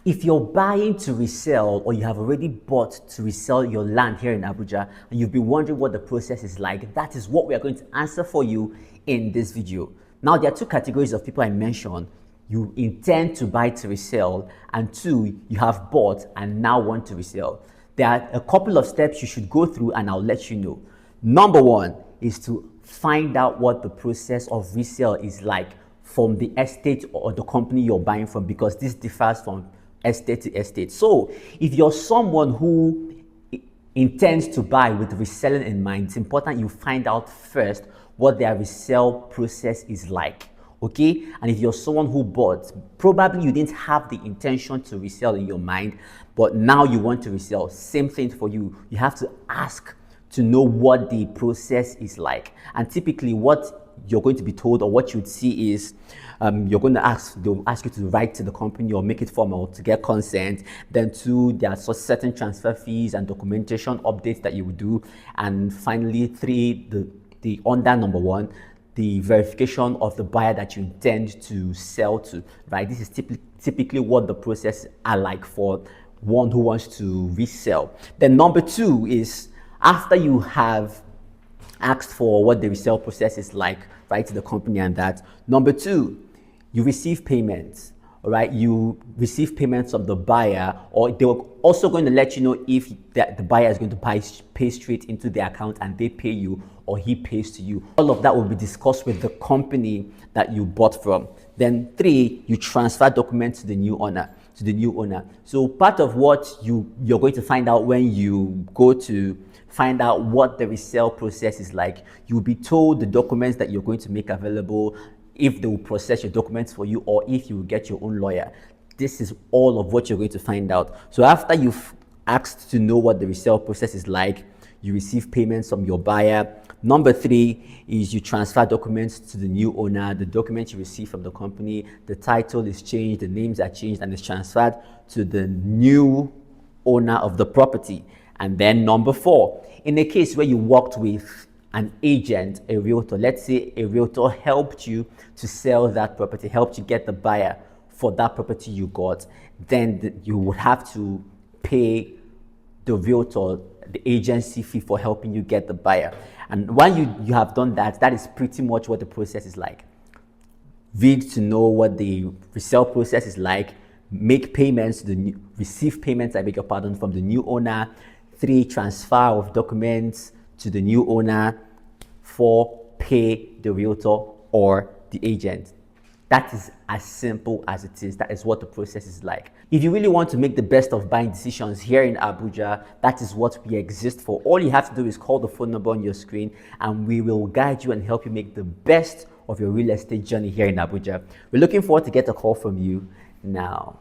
If you're buying to resell or you have already bought to resell your land here in Abuja and you've been wondering what the process is like, that is what we are going to answer for you in this video. Now, there are two categories of people I mentioned. You intend to buy to resell, and two, you have bought and now want to resell. There are a couple of steps you should go through and I'll let you know. Number one is to find out what the process of resale is like from the estate or the company you're buying from, because this differs from estate to estate. So if you're someone who intends to buy with reselling in mind, it's important you find out first what their resale process is like. Okay, and if you're someone who bought, probably you didn't have the intention to resell in your mind, but now you want to resell. Same thing for you. You have to ask to know what the process is like. And typically what you're going to be told, or what you'd see, is you're going to they'll ask you to write to the company or make it formal to get consent. Then two, there are certain transfer fees and documentation updates that you will do. And finally, three, the under number one, the verification of the buyer that you intend to sell to, right? This is typically what the process are like for one who wants to resell. Then number two is, after you have asked for what the resale process is like, right, to the company and that, number two, you receive payments. All right, you receive payments from the buyer, or they were also going to let you know if the buyer is going to pay straight into their account and they pay you, or he pays to you. All of that will be discussed with the company that you bought from. Then three, you transfer documents to the new owner. So part of what you're going to find out when you go to find out what the resale process is like, you'll be told the documents that you're going to make available, if they will process your documents for you, or if you will get your own lawyer. This is all of what you're going to find out. So after you've asked to know what the resale process is like, you receive payments from your buyer. Number three is you transfer documents to the new owner. The documents you receive from the company, the title is changed, the names are changed, and it's transferred to the new owner of the property. And then number four, in a case where you worked with an agent, a realtor, let's say a realtor helped you to sell that property, helped you get the buyer for that property you got, then you would have to pay the realtor the agency fee for helping you get the buyer. And when you have done that, that is pretty much what the process is like. Read to know what the resale process is like, make payments, receive payments, I beg your pardon, from the new owner. Three, transfer of documents to the new owner. Four, pay the realtor or the agent. That is as simple as it is. That is what the process is like. If you really want to make the best of buying decisions here in Abuja, that is what we exist for. All you have to do is call the phone number on your screen and we will guide you and help you make the best of your real estate journey here in Abuja. We're looking forward to get a call from you now.